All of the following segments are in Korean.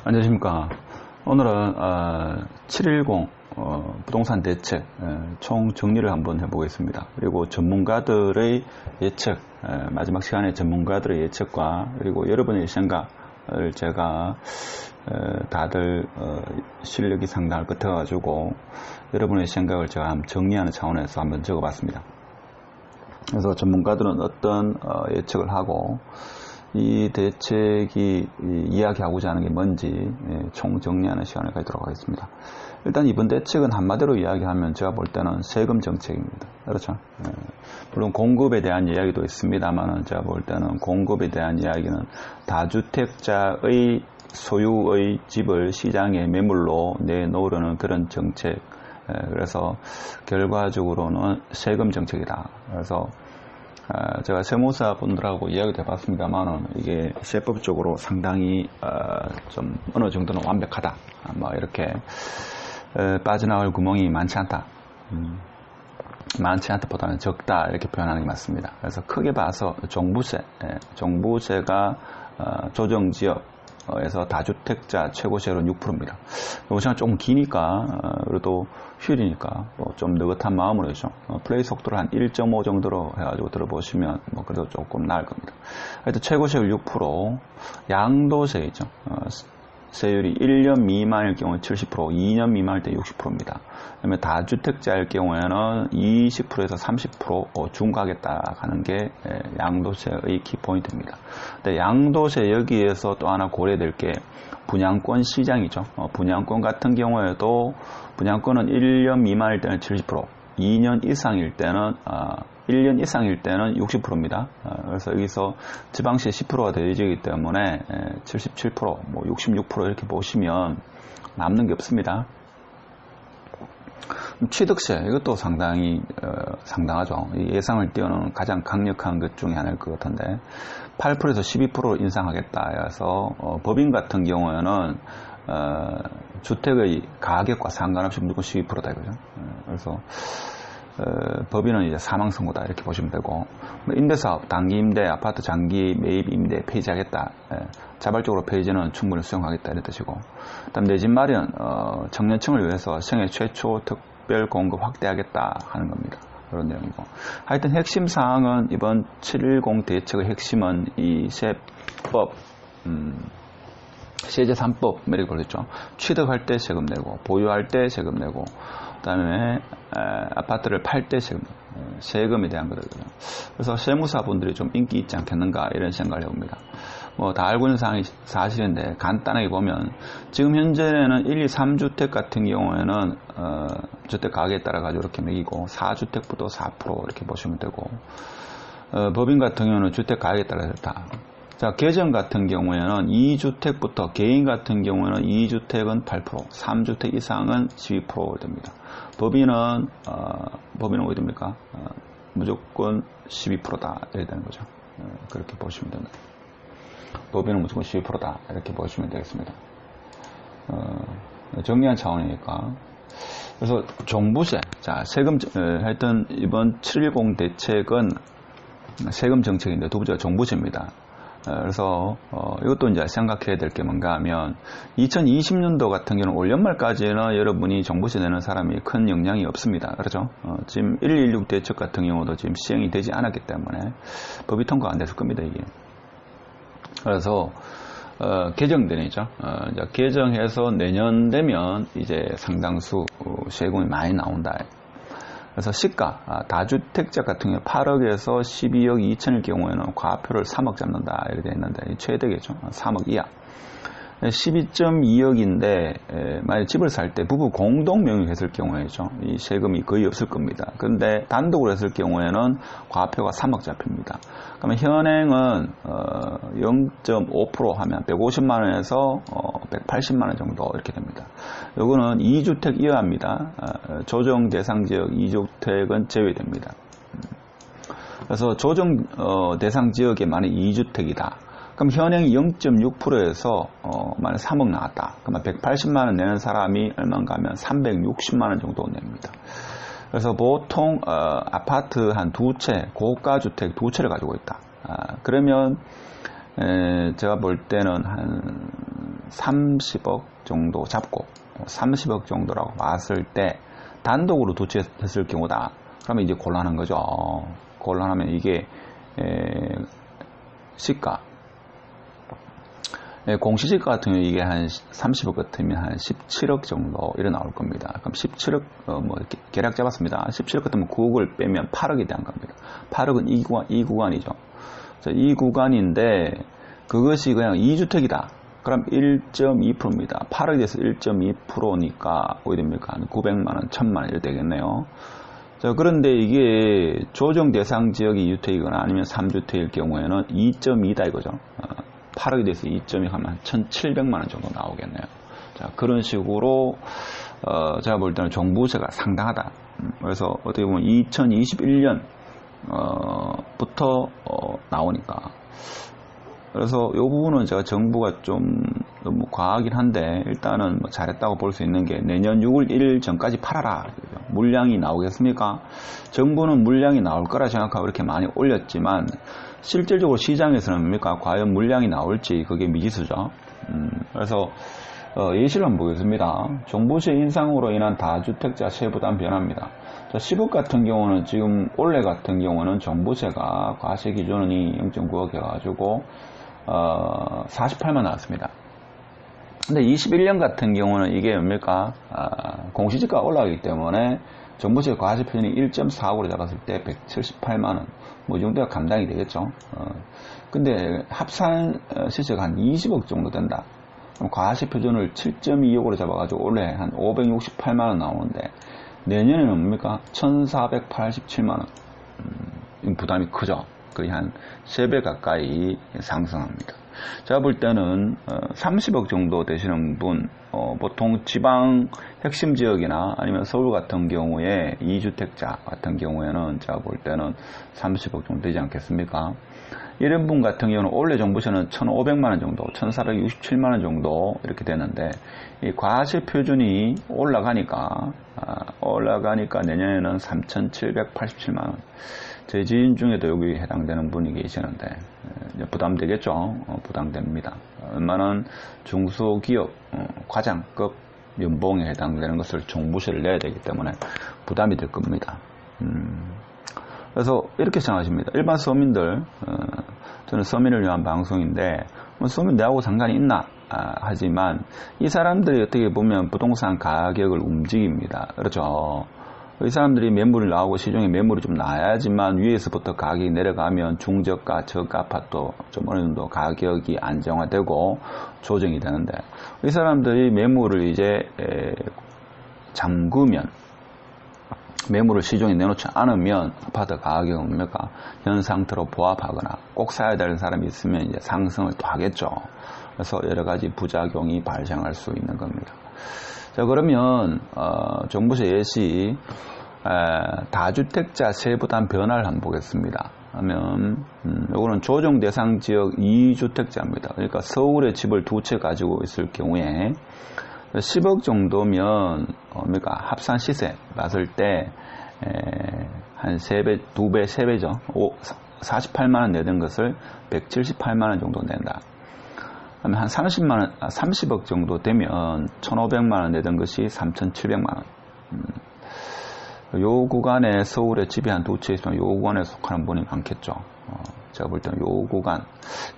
안녕하십니까. 오늘은 710 부동산 대책 총 정리를 한번 해보겠습니다. 그리고 전문가들의 예측, 마지막 시간에 전문가들의 예측과 그리고 여러분의 생각을 제가 다들 실력이 상당할 것 같아가지고 여러분의 생각을 제가 한번 정리하는 차원에서 한번 적어봤습니다. 그래서 전문가들은 어떤 예측을 하고 이 대책이 이야기하고자 하는 게 뭔지 총 정리하는 시간을 가지도록 하겠습니다. 일단 이번 대책은 한마디로 이야기하면 제가 볼 때는 세금 정책입니다. 그렇죠? 물론 공급에 대한 이야기도 있습니다만 제가 볼 때는 공급에 대한 이야기는 다주택자의 소유의 집을 시장에 매물로 내놓으려는 그런 정책. 그래서 결과적으로는 세금 정책이다. 그래서 제가 세무사 분들하고 이야기도 해봤습니다만 이게 세법적으로 상당히 좀 어느 정도는 완벽하다. 뭐 이렇게 빠져나갈 구멍이 많지 않다. 많지 않다보다는 적다 이렇게 표현하는 게 맞습니다. 그래서 크게 봐서 종부세가 조정지역에서 다주택자 최고세율은 6%입니다. 시간 조금 기니까 그래도 휴일이니까 좀 느긋한 마음으로 해서 플레이 속도를 한 1.5 정도로 해가지고 들어보시면 뭐 그래도 조금 나을 겁니다. 하여튼 최고세율 6%, 양도세이죠. 세율이 1년 미만일 경우 70%, 2년 미만일 때 60%입니다. 그다음에 다주택자일 경우에는 20%에서 30% 중과하겠다 하는 게 양도세의 키포인트입니다. 근데 양도세 여기에서 또 하나 고려될 게 분양권 시장이죠. 분양권 같은 경우에도 분양권은 1년 미만일 때는 70%, 2년 이상일 때는 1년 이상일 때는 60%입니다. 그래서 여기서 지방세 10%가 더해지기 때문에 77%, 뭐 66% 이렇게 보시면 남는 게 없습니다. 취득세 이것도 상당히 상당하죠. 예상을 뛰어넘는 가장 강력한 것 중에 하나일 것 같은데 8%에서 12%로 인상하겠다 해서 법인 같은 경우에는 주택의 가격과 상관없이 무조건 12%다 이거죠. 그래서 법인은 이제 사망 선고다 이렇게 보시면 되고 임대사업, 단기 임대, 아파트 장기 매입 임대 폐지하겠다. 자발적으로 폐지는 충분히 수용하겠다 이런 뜻이고 그다음 내 집 마련 청년층을 위해서 생애 최초 특별 공급 확대하겠다 하는 겁니다. 그런 내용이고 하여튼 핵심 사항은 이번 710 대책의 핵심은 이 세법 세제 3법 이렇게 불렸죠. 취득할 때 세금 내고 보유할 때 세금 내고 그다음에 아파트를 팔 때 세금에 대한 거거든요. 그래서 세무사분들이 좀 인기 있지 않겠는가 이런 생각을 해봅니다. 뭐 다 알고 있는 사항이 사실인데 간단하게 보면 지금 현재는 1, 2, 3주택 같은 경우에는 주택 가격에 따라 가지고 이렇게 매기고 4주택부터 4% 이렇게 보시면 되고 법인 같은 경우는 주택 가격에 따라 그렇다. 자, 계정 같은 경우에는 2주택부터 개인 같은 경우에는 2주택은 8%, 3주택 이상은 12% 됩니다. 법인은 어디 됩니까? 무조건 12%다 이렇게 되는 거죠. 그렇게 보시면 됩니다. 법인은 무조건 12%다 이렇게 보시면 되겠습니다. 정리한 차원이니까. 그래서 종부세, 자 세금 하여튼 이번 710 대책은 세금 정책인데 두 번째가 종부세입니다. 그래서 이것도 이제 생각해야 될 게 뭔가 하면 2020년도 같은 경우는 올 연말까지는 여러분이 종부세 내는 사람이 큰 영향이 없습니다. 그렇죠? 지금 116 대책 같은 경우도 지금 시행이 되지 않았기 때문에 법이 통과 안 됐을 겁니다, 이게. 그래서 개정되죠. 이제 개정해서 내년 되면 이제 상당수 세금이 많이 나온다. 그래서 시가, 다주택자 같은 경우 8억에서 12억 2천일 경우에는 과표를 3억 잡는다 이렇게 되어 있는데 최대겠죠. 3억 이하. 12.2억인데 만약 집을 살 때 부부 공동 명의했을 경우에죠. 이 세금이 거의 없을 겁니다. 그런데 단독으로 했을 경우에는 과표가 3억 잡힙니다. 그러면 현행은 0.5% 하면 150만 원에서 180만 원 정도 이렇게 됩니다. 요거는 2주택 이하입니다. 조정 대상 지역 2주택은 제외됩니다. 그래서 조정 대상 지역에 만약 2주택이다. 그럼 현행이 0.6%에서 만약 3억 나왔다. 그러면 180만 원 내는 사람이 얼마인가 하면 360만 원 정도 냅니다. 그래서 보통 아파트 한 두 채, 고가주택 두 채를 가지고 있다. 그러면 제가 볼 때는 한 30억 정도 잡고 30억 정도라고 봤을 때 단독으로 도취했을 경우다. 그러면 이제 곤란한 거죠. 곤란하면 이게 시가 공시지가 같은 경우 이게 한 30억 같으면 한 17억 정도 이래 나올 겁니다. 그럼 17억 뭐 이렇게 계략 잡았습니다. 17억 같으면 9억을 빼면 8억이 대한 겁니다. 8억은 이 구간이죠. 자, 이 구간인데 그것이 그냥 2주택이다. 그럼 1.2%입니다. 8억에 대해서 1.2%니까 어디 됩니까? 한 900만원, 1000만원 이렇게 되겠네요. 자, 그런데 이게 조정 대상 지역이 2주택이거나 아니면 3주택일 경우에는 2.2다 이거죠. 8억에 대해서 2.2 하면 1,700만원 정도 나오겠네요. 자, 그런 식으로 제가 볼 때는 종부세가 상당하다. 그래서 어떻게 보면 2021년 부터 나오니까, 그래서 이 부분은 제가 정부가 좀 너무 과하긴 한데 일단은 뭐 잘했다고 볼 수 있는 게 내년 6월 1일 전까지 팔아라. 물량이 나오겠습니까? 정부는 물량이 나올 거라 생각하고 이렇게 많이 올렸지만 실질적으로 시장에서는 뭡니까? 과연 물량이 나올지 그게 미지수죠. 그래서 예시를 한번 보겠습니다. 종부세 인상으로 인한 다주택자 세부담 변화입니다. 자, 10억 같은 경우는 지금 올해 같은 경우는 종부세가 과세 기준이 0.9억 해가지고 48만 나왔습니다. 근데 21년 같은 경우는 이게 뭡니까? 공시지가가 올라가기 때문에 종부세 과세 표준이 1.45로 잡았을 때 178만원. 뭐 이 정도가 감당이 되겠죠. 근데 합산 시세가 한 20억 정도 된다. 그럼 과세 표준을 7.26으로 잡아가지고 올해 한 568만원 나오는데 내년에는 뭡니까? 1487만원. 부담이 크죠. 거의 한 3배 가까이 상승합니다. 제가 볼 때는 30억 정도 되시는 분, 보통 지방 핵심 지역이나 아니면 서울 같은 경우에 2주택자 같은 경우에는 제가 볼 때는 30억 정도 되지 않겠습니까? 이런 분 같은 경우는 올해 종부세는 1,500만원 정도, 1,467만원 정도 이렇게 되는데 이 과세 표준이 올라가니까 내년에는 3,787만원. 제 지인 중에도 여기 해당되는 분이 계시는데 부담되겠죠. 부담됩니다. 웬만한 중소기업 과장급 연봉에 해당되는 것을 종부세를 내야 되기 때문에 부담이 될 겁니다. 그래서 이렇게 생각하십니다. 일반 서민들, 저는 서민을 위한 방송인데 뭐 서민 내하고 상관이 있나 하지만 이 사람들이 어떻게 보면 부동산 가격을 움직입니다. 그렇죠. 이 사람들이 매물이 나오고 시중에 매물이 좀 나야지만 위에서부터 가격이 내려가면 중저가, 저가 아파트 좀 어느 정도 가격이 안정화되고 조정이 되는데 이 사람들이 매물을 이제 잠그면 매물을 시중에 내놓지 않으면 아파트 가격은 뭡니까? 현 상태로 보합하거나 꼭 사야 되는 사람이 있으면 이제 상승을 또 하겠죠. 그래서 여러 가지 부작용이 발생할 수 있는 겁니다. 자, 그러면 종부세 예시 다주택자 세부담 변화를 한번 보겠습니다. 하면 요거는 조정 대상 지역 2주택자입니다. 그러니까 서울에 집을 2채 가지고 있을 경우에 10억 정도면 그러니까 합산 시세 봤을 때 한 3배, 2배, 3배죠. 48만원 내던 것을 178만원 정도 낸다. 그러면 한 30억 정도 되면 1,500만원 내던 것이 3,700만원. 요 구간에 서울에 집이 한 2채 있으면 요 구간에 속하는 분이 많겠죠. 제가 볼 때는 요 구간.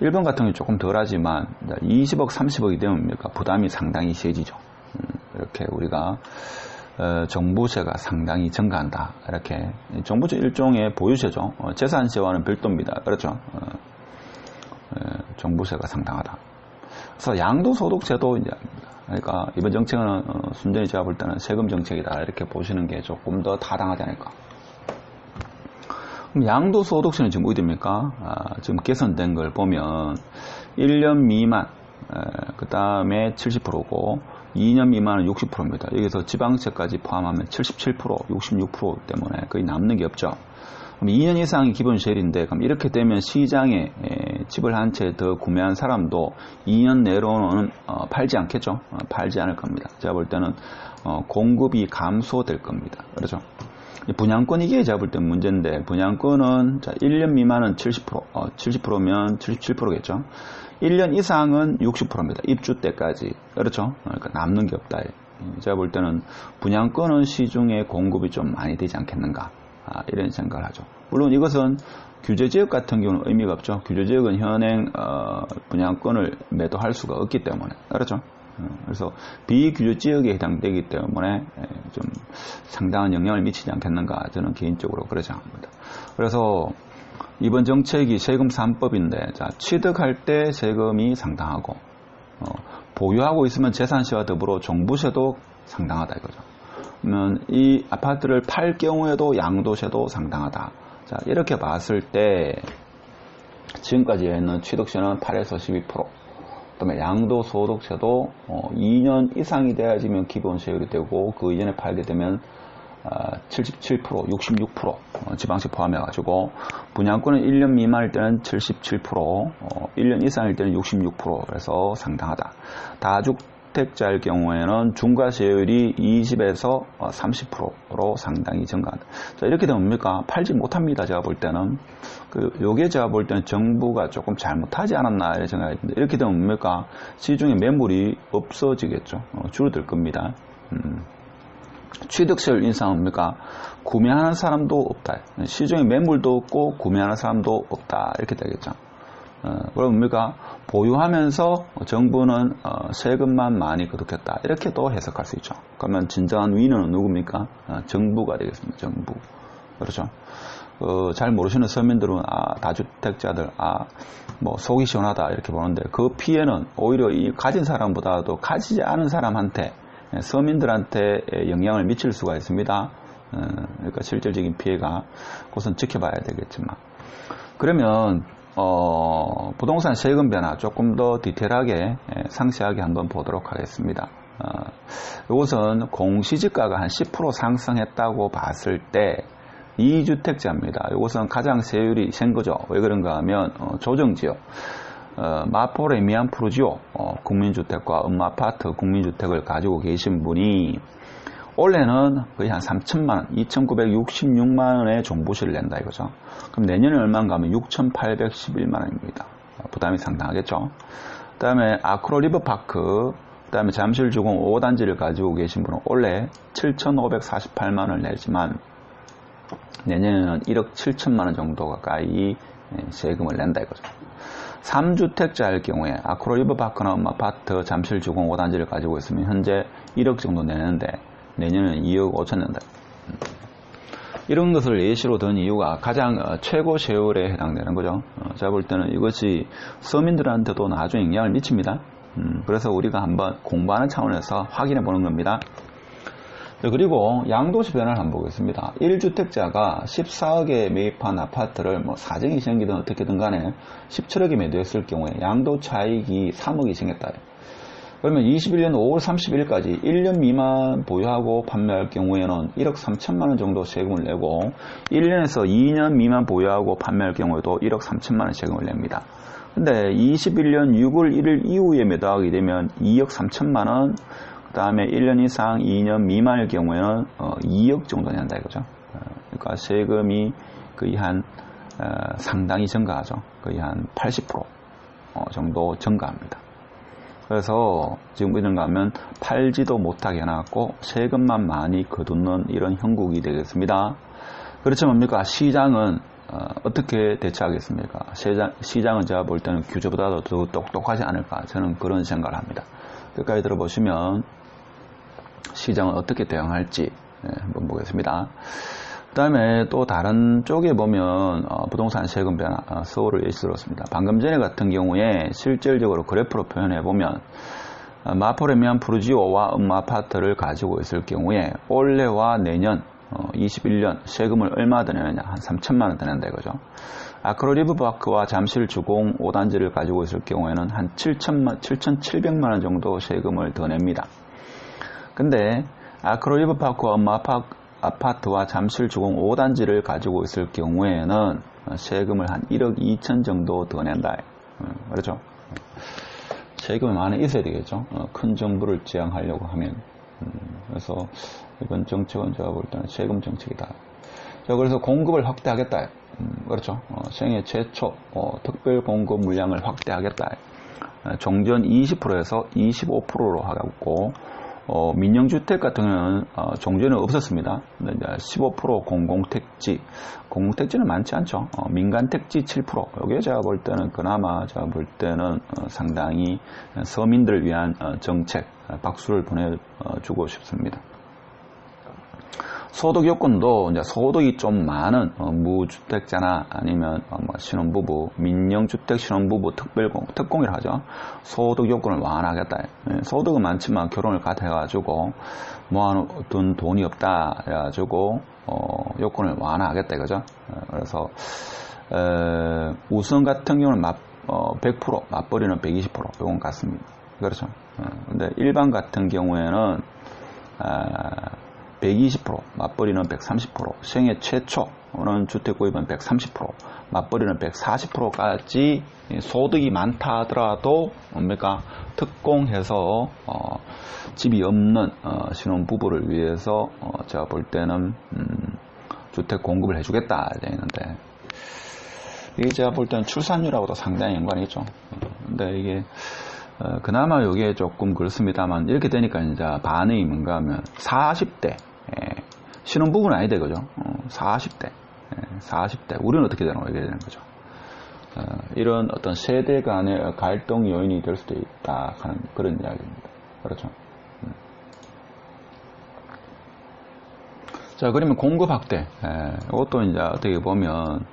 1번 같은 경우 조금 덜 하지만 20억, 30억이 되면 부담이 상당히 세지죠. 이렇게 우리가 종부세가 상당히 증가한다. 이렇게 종부세 일종의 보유세죠. 재산세와는 별도입니다. 그렇죠. 종부세가 상당하다. 그래서 양도소득세도 이제 그러니까 이번 정책은 순전히 제가 볼 때는 세금 정책이다 이렇게 보시는 게 조금 더 타당하지 않을까. 그럼 양도소득세는 지금 어디 됩니까? 지금 개선된 걸 보면 1년 미만 그 다음에 70%고 2년 미만은 60%입니다. 여기서 지방세까지 포함하면 77%, 66% 때문에 거의 남는 게 없죠. 그럼 2년 이상이 기본 쉘인데 그럼 이렇게 되면 시장에 집을 한 채 더 구매한 사람도 2년 내로는 팔지 않겠죠. 팔지 않을 겁니다. 제가 볼 때는 공급이 감소될 겁니다. 그렇죠. 분양권 이게 제가 볼 때 문제인데, 분양권은 자 1년 미만은 70%, 70%면 77%겠죠. 1년 이상은 60%입니다. 입주 때까지. 그렇죠? 그러니까 남는 게 없다. 제가 볼 때는 분양권은 시중에 공급이 좀 많이 되지 않겠는가, 이런 생각을 하죠. 물론 이것은 규제지역 같은 경우는 의미가 없죠. 규제지역은 현행 분양권을 매도할 수가 없기 때문에. 그렇죠? 그래서 비규제지역에 해당되기 때문에 좀 상당한 영향을 미치지 않겠는가, 저는 개인적으로 그렇게 생각합니다. 그래서 이번 정책이 세금 3법인데, 자, 취득할 때 세금이 상당하고, 보유하고 있으면 재산세와 더불어 종부세도 상당하다 이거죠. 그러면 이 아파트를 팔 경우에도 양도세도 상당하다. 자, 이렇게 봤을 때 지금까지 있는 취득세는 8에서 12%, 그다음에 양도소득세도 2년 이상이 돼야지면 기본세율이 되고, 그 이전에 팔게 되면 77%, 66% 지방세 포함해가지고, 분양권은 1년 미만일 때는 77%, 1년 이상일 때는 66%, 그래서 상당하다. 다주택자일 경우에는 중과세율이 20에서 30%로 상당히 증가한다. 자, 이렇게 되면 뭡니까? 팔지 못합니다. 제가 볼 때는. 요게 제가 볼 때는 정부가 조금 잘못하지 않았나, 이런 생각이 드는데, 이렇게 되면 뭡니까? 시중에 매물이 없어지겠죠. 줄어들 겁니다. 취득세율 인상은 뭡니까? 구매하는 사람도 없다. 시중에 매물도 없고 구매하는 사람도 없다. 이렇게 되겠죠. 그럼 뭡니까? 보유하면서 정부는 세금만 많이 거두겠다. 이렇게도 해석할 수 있죠. 그러면 진정한 위너는 누굽니까? 정부가 되겠습니다. 정부. 그렇죠. 잘 모르시는 서민들은 다주택자들 뭐 속이 시원하다 이렇게 보는데, 그 피해는 오히려 이 가진 사람보다도 가지지 않은 사람한테, 서민들한테 영향을 미칠 수가 있습니다. 그러니까 실질적인 피해가 그것은 지켜봐야 되겠지만, 그러면 부동산 세금 변화 조금 더 디테일하게 상세하게 한번 보도록 하겠습니다. 이것은 공시지가가 한 10% 상승했다고 봤을 때 2주택자입니다. 이것은 가장 세율이 센 거죠. 왜 그런가 하면 조정지역, 마포 레미안 푸르지오 국민주택과 음마아파트 국민주택을 가지고 계신 분이 올해는 거의 한 3천만원, 2,966만원의 종부세를 낸다 이거죠. 그럼 내년에 얼마인가 하면 6,811만원입니다. 부담이 상당하겠죠. 그 다음에 아크로 리버파크, 그 다음에 잠실주공 5단지를 가지고 계신 분은 올해 7,548만원을 내지만 내년에는 1억 7천만원 정도 가까이 세금을 낸다 이거죠. 3주택자일 경우에 아크로 리버파크나 음마아파트 잠실주공 5단지를 가지고 있으면 현재 1억 정도 내는데 내년에는 2억 5천 낸다. 이런 것을 예시로 든 이유가 가장 최고 세율에 해당되는 거죠. 제가 볼 때는 이것이 서민들한테도 나중에 영향을 미칩니다. 그래서 우리가 한번 공부하는 차원에서 확인해 보는 겁니다. 그리고 양도세 변화를 한번 보겠습니다. 1주택자가 14억에 매입한 아파트를 뭐 사정이 생기든 어떻게든 간에 17억에 매도했을 경우에 양도 차익이 3억이 생겼다. 그러면 21년 5월 31일까지 1년 미만 보유하고 판매할 경우에는 1억 3천만원 정도 세금을 내고, 1년에서 2년 미만 보유하고 판매할 경우에도 1억 3천만원 세금을 냅니다. 근데 21년 6월 1일 이후에 매도하게 되면 2억 3천만원, 그 다음에 1년 이상 2년 미만일 경우에는 2억 정도 낸다 이거죠. 그러니까 세금이 거의 한 상당히 증가하죠. 거의 한 80% 정도 증가합니다. 그래서 지금 이런가 하면 팔지도 못하게 해놨고 세금만 많이 거두는 이런 형국이 되겠습니다. 그렇지만 뭡니까? 시장은 어떻게 대처하겠습니까? 시장은 제가 볼 때는 규제보다도 더 똑똑하지 않을까, 저는 그런 생각을 합니다. 끝까지 들어보시면 시장은 어떻게 대응할지 한번 보겠습니다. 그 다음에 또 다른 쪽에 보면 부동산 세금 변화, 서울을 예시로 들었습니다. 방금 전에 같은 경우에 실질적으로 그래프로 표현해 보면 마포 레미안 푸르지오와 음마아파트를 가지고 있을 경우에 올해와 내년 21년 세금을 얼마 더 내느냐, 한 3천만원 더 낸다 이거죠. 아크로 리버파크와 잠실주공 5단지를 가지고 있을 경우에는 한 7,700만원 정도 세금을 더 냅니다. 근데 아크로 리버파크와 음마아파트와 잠실주공 5단지를 가지고 있을 경우에는 세금을 한 1억 2천 정도 더 낸다. 그렇죠? 세금이 많이 있어야 되겠죠. 큰 정부를 지향하려고 하면. 그래서 이번 정책은 제가 볼 때는 세금 정책이다. 자, 그래서 공급을 확대하겠다. 그렇죠. 생애 최초 특별 공급 물량을 확대하겠다. 종전 20%에서 25%로 하고, 민영주택 같은 경우는 종전에 없었습니다. 근데 이제 15% 공공택지는 많지 않죠. 민간택지 7%. 이게 제가 볼 때는 그나마 제가 볼 때는 상당히 서민들을 위한 정책, 박수를 보내주고 싶습니다. 소득 요건도 이제 소득이 좀 많은 무주택자나 아니면 신혼부부, 민영주택 신혼부부 특공이라 하죠. 소득 요건을 완화하겠다. 소득은 많지만 결혼을 갓 해가지고 모아둔 돈이 없다 해가지고 요건을 완화하겠다 이거죠. 그래서 우선 같은 경우는 100%, 맞벌이는 120% 요건 같습니다. 그렇죠. 근데 일반 같은 경우에는 120%, 맞벌이는 130%, 생애 최초는 주택 구입은 130%, 맞벌이는 140%까지 소득이 많다 하더라도 뭡니까? 특공해서 집이 없는 신혼부부를 위해서 제가 볼 때는 주택 공급을 해주겠다 되는데, 이게 제가 볼 때는 출산율하고도 상당히 연관이 있죠. 근데 이게 그나마 이게 조금 그렇습니다만, 이렇게 되니까 이제 반응이 뭔가 하면 40대 신혼부부는 아니다 이거죠. 40대 우리는 어떻게 되는 거야 이렇게 되는 거죠. 이런 어떤 세대 간의 갈등 요인이 될 수도 있다 하는 그런 이야기입니다. 그렇죠. 자, 그러면 공급 확대. 이것도 이제 어떻게 보면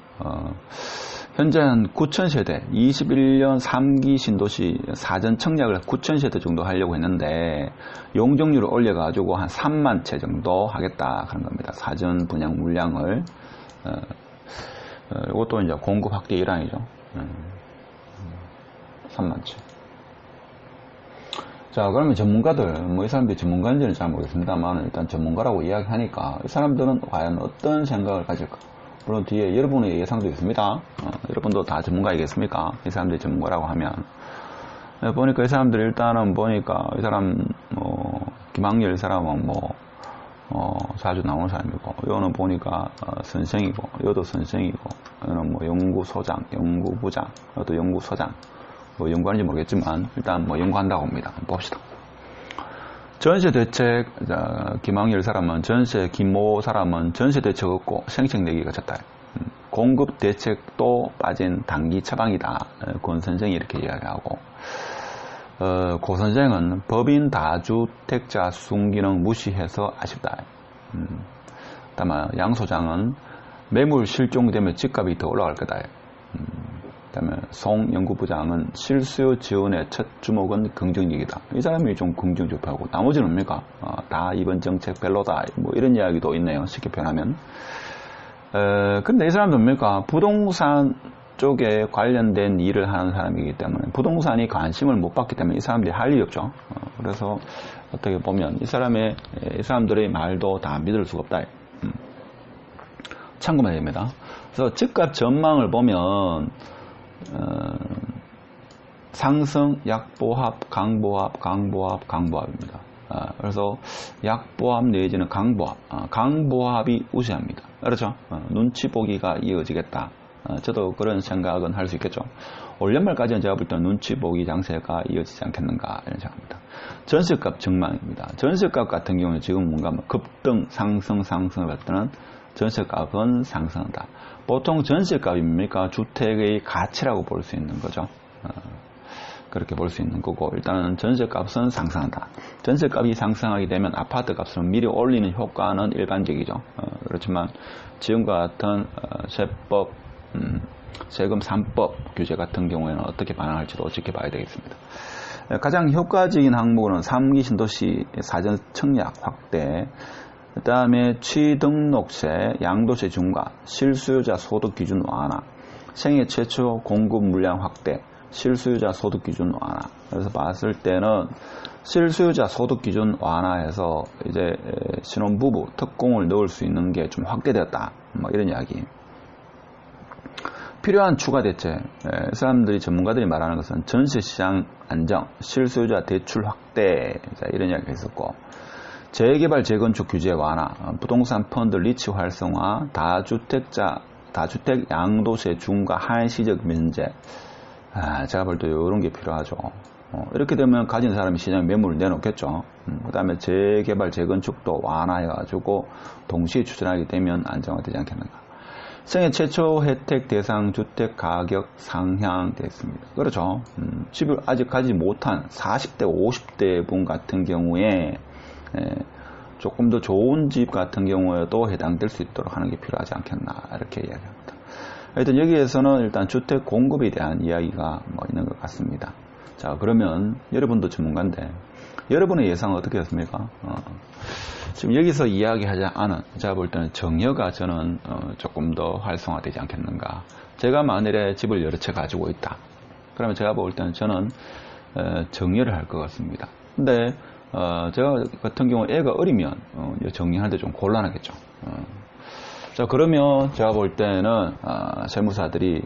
현재 한 9,000세대, 21년 3기 신도시 사전 청약을 9,000세대 정도 하려고 했는데, 용적률을 올려가지고 한 3만 채 정도 하겠다 하는 겁니다. 사전 분양 물량을. 이것도 이제 공급 확대 일환이죠. 3만 채. 자, 그러면 전문가들, 이 사람들이 전문가인지는 잘 모르겠습니다만, 일단 전문가라고 이야기하니까, 이 사람들은 과연 어떤 생각을 가질까? 물론 뒤에 여러분의 예상도 있습니다. 여러분도 다 전문가이겠습니까? 이 사람들이 전문가라고 하면. 보니까 이 사람들 일단은 보니까 이 사람, 김학렬 이 사람은 자주 나오는 사람이고, 이거는 보니까 선생이고, 이것도 선생이고, 이거는 연구소장, 연구부장, 이것도 연구소장. 연구하는지 모르겠지만, 일단 연구한다고 합니다. 봅시다. 전세 대책, 김학렬 사람은 김모 사람은 전세 대책 없고 생책 내기가 졌다. 공급 대책도 빠진 단기 처방이다. 권 선생이 이렇게 이야기하고, 고 선생은 법인 다주택자 순기능 무시해서 아쉽다. 다만 양 소장은 매물 실종되면 집값이 더 올라갈 거다. 그다음에 송 연구부장은 실수요 지원의 첫 주목은 긍정적이다. 이 사람이 좀 긍정적이고, 나머지는 뭡니까? 다 이번 정책 별로다. 이런 이야기도 있네요. 쉽게 표현하면. 근데 이 사람도 뭡니까? 부동산 쪽에 관련된 일을 하는 사람이기 때문에 부동산이 관심을 못 받기 때문에 이 사람들이 할 일이 없죠. 그래서 어떻게 보면 이 사람들의 말도 다 믿을 수가 없다. 참고만 됩니다. 그래서 집값 전망을 보면 상승, 약보합, 강보합입니다. 그래서 약보합 내지는 강보합이 우세합니다. 그렇죠? 눈치 보기가 이어지겠다. 저도 그런 생각은 할 수 있겠죠. 올 연말까지는 제가 볼 때는 눈치 보기 장세가 이어지지 않겠는가 이런 생각입니다. 전세값 전망입니다. 전세값 같은 경우는 지금 뭔가 급등, 상승을 봤더니 전세값은 상승한다. 보통 전세값이 뭡니까? 주택의 가치라고 볼 수 있는 거죠. 그렇게 볼 수 있는 거고, 일단은 전세값은 상승한다. 전세값이 상승하게 되면 아파트 값을 미리 올리는 효과는 일반적이죠. 그렇지만 지금과 같은 세법, 세금 3법 규제 같은 경우에는 어떻게 반응할지도 지켜봐야 되겠습니다. 가장 효과적인 항목은 3기 신도시 사전 청약 확대, 그 다음에 취등록세, 양도세 중과, 실수요자 소득 기준 완화, 생애 최초 공급 물량 확대, 실수요자 소득 기준 완화. 그래서 봤을 때는 실수요자 소득 기준 완화해서 이제 신혼부부 특공을 넣을 수 있는 게 좀 확대되었다. 이런 이야기. 필요한 추가 대책. 사람들이 전문가들이 말하는 것은 전세시장 안정, 실수요자 대출 확대, 이런 이야기가 있었고, 재개발 재건축 규제 완화, 부동산 펀드 리치 활성화, 다주택 양도세 중과 한시적 면제. 제가 볼 때 이런 게 필요하죠. 이렇게 되면 가진 사람이 시장에 매물을 내놓겠죠. 그 다음에 재개발 재건축도 완화해가지고 동시에 추진하게 되면 안정화되지 않겠는가. 생애 최초 혜택 대상 주택 가격 상향됐습니다. 그렇죠. 집을 아직 가지 못한 40대, 50대 분 같은 경우에 조금 더 좋은 집 같은 경우에도 해당될 수 있도록 하는 게 필요하지 않겠나 이렇게 이야기합니다. 하여튼 여기에서는 일단 주택 공급에 대한 이야기가 있는 것 같습니다. 자, 그러면 여러분도 전문가인데 여러분의 예상은 어떻게 했습니까? 지금 여기서 이야기하지 않은, 제가 볼 때는 정여가 저는 조금 더 활성화되지 않겠는가. 제가 만일에 집을 여러 채 가지고 있다. 그러면 제가 볼 때는 저는 정여를 할 것 같습니다. 근데 제가 같은 경우 애가 어리면 정리하는데 좀 곤란하겠죠. 자, 그러면 제가 볼 때는 세무사들이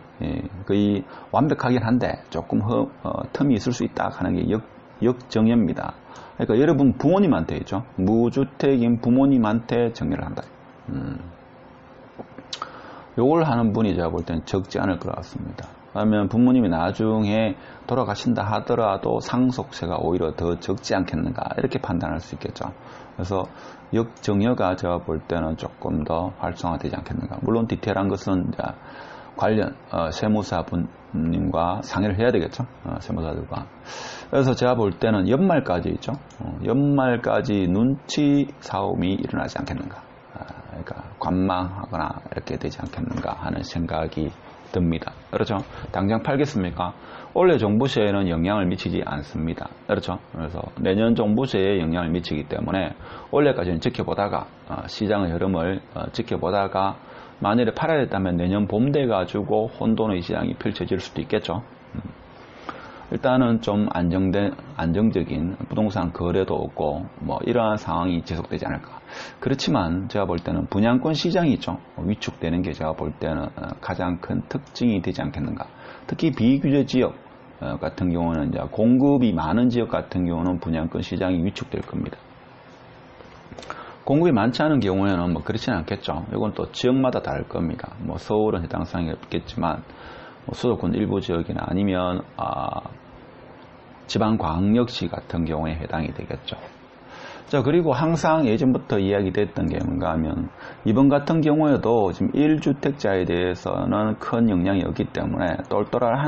거의 완벽하긴 한데 조금 틈이 있을 수 있다 하는 게 역정여입니다. 그러니까 여러분 부모님한테 있죠. 무주택인 부모님한테 정리를 한다. 요걸 하는 분이 제가 볼 때는 적지 않을 것 같습니다. 그러면 부모님이 나중에 돌아가신다 하더라도 상속세가 오히려 더 적지 않겠는가 이렇게 판단할 수 있겠죠. 그래서 역정여가 제가 볼 때는 조금 더 활성화되지 않겠는가. 물론 디테일한 것은 이제 관련 세무사분님과 상의를 해야 되겠죠. 세무사들과. 그래서 제가 볼 때는 연말까지 있죠. 연말까지 눈치 싸움이 일어나지 않겠는가. 그러니까 관망하거나 이렇게 되지 않겠는가 하는 생각이 듭니다. 그렇죠? 당장 팔겠습니까? 올해 종부세에는 영향을 미치지 않습니다. 그렇죠? 그래서 내년 종부세에 영향을 미치기 때문에 올해까지는 지켜보다가 시장의 흐름을 지켜보다가 만일에 팔아야 했다면 내년 봄 돼가지고 혼돈의 시장이 펼쳐질 수도 있겠죠. 일단은 좀 안정적인 부동산 거래도 없고 이러한 상황이 지속되지 않을까. 그렇지만 제가 볼 때는 분양권 시장이 있죠. 위축되는 게 제가 볼 때는 가장 큰 특징이 되지 않겠는가. 특히 비규제 지역 같은 경우는 이제 공급이 많은 지역 같은 경우는 분양권 시장이 위축될 겁니다. 공급이 많지 않은 경우에는 그렇지는 않겠죠. 이건 또 지역마다 다를 겁니다. 서울은 해당 사항이 없겠지만 수도권 일부 지역이나 아니면 지방광역시 같은 경우에 해당이 되겠죠. 자, 그리고 항상 예전부터 이야기됐던 게 뭔가 하면 이번 같은 경우에도 지금 1주택자에 대해서는 큰 영향이 없기 때문에 똘똘한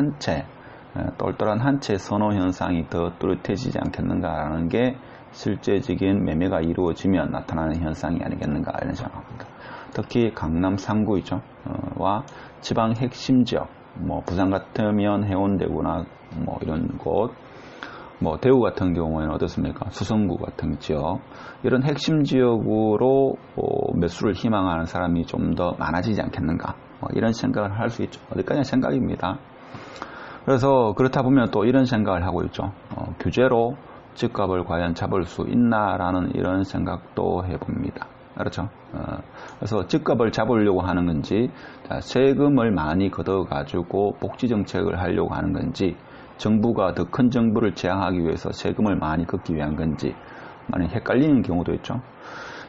한 채 선호 현상이 더 뚜렷해지지 않겠는가라는 게 실제적인 매매가 이루어지면 나타나는 현상이 아니겠는가 이런 생각합니다. 특히 강남 3구 있죠. 와 지방 핵심 지역, 부산 같으면 해운대구나 이런 곳, 대구 같은 경우에는 어떻습니까? 수성구 같은 지역, 이런 핵심 지역으로 매수를 희망하는 사람이 좀 더 많아지지 않겠는가, 이런 생각을 할 수 있죠. 어디까지나 생각입니다. 그래서 그렇다 보면 또 이런 생각을 하고 있죠. 규제로 집값을 과연 잡을 수 있나라는 이런 생각도 해봅니다. 그렇죠. 그래서 집값을 잡으려고 하는 건지, 세금을 많이 걷어가지고 복지정책을 하려고 하는 건지, 정부가 더 큰 정부를 제한하기 위해서 세금을 많이 걷기 위한 건지, 많이 헷갈리는 경우도 있죠.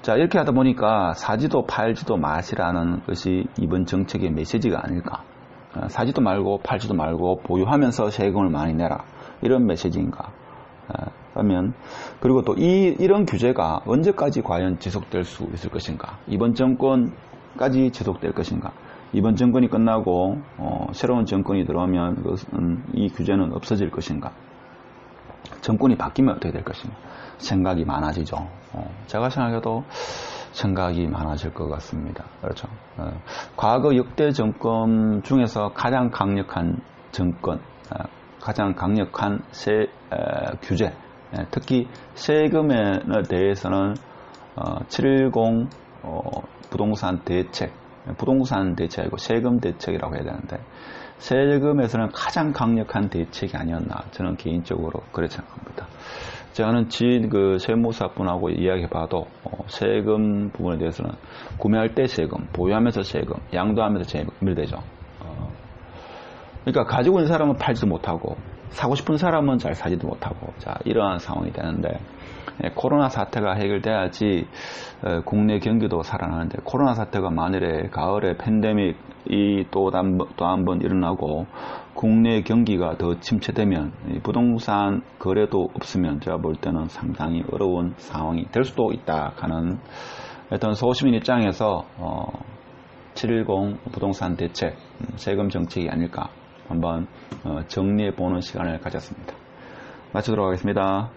자, 이렇게 하다 보니까 사지도 팔지도 마시라는 것이 이번 정책의 메시지가 아닐까. 사지도 말고 팔지도 말고 보유하면서 세금을 많이 내라. 이런 메시지인가. 그러면 그리고 또 이런 규제가 언제까지 과연 지속될 수 있을 것인가. 이번 정권까지 지속될 것인가. 이번 정권이 끝나고 새로운 정권이 들어오면 이 규제는 없어질 것인가. 정권이 바뀌면 어떻게 될 것인가. 생각이 많아지죠. 제가 생각해도 생각이 많아질 것 같습니다. 그렇죠. 과거 역대 정권 중에서 가장 강력한 정권, 가장 강력한 규제, 특히 세금에 대해서는 710 부동산 대책, 아니고 세금 대책이라고 해야 되는데, 세금에서는 가장 강력한 대책이 아니었나, 저는 개인적으로 그렇게 생각합니다. 저는 세무사분하고 이야기해봐도 세금 부분에 대해서는 구매할 때 세금, 보유하면서 세금, 양도하면서 세금이 되죠. 그러니까 가지고 있는 사람은 팔지도 못하고 사고 싶은 사람은 잘 사지도 못하고, 자, 이러한 상황이 되는데, 코로나 사태가 해결돼야지 국내 경기도 살아나는데, 코로나 사태가 만일에 가을에 팬데믹이 또 한 번 일어나고 국내 경기가 더 침체되면 부동산 거래도 없으면 제가 볼 때는 상당히 어려운 상황이 될 수도 있다 하는 어떤 소시민 입장에서 710 부동산 대책, 세금 정책이 아닐까 한번 정리해 보는 시간을 가졌습니다. 마치도록 하겠습니다.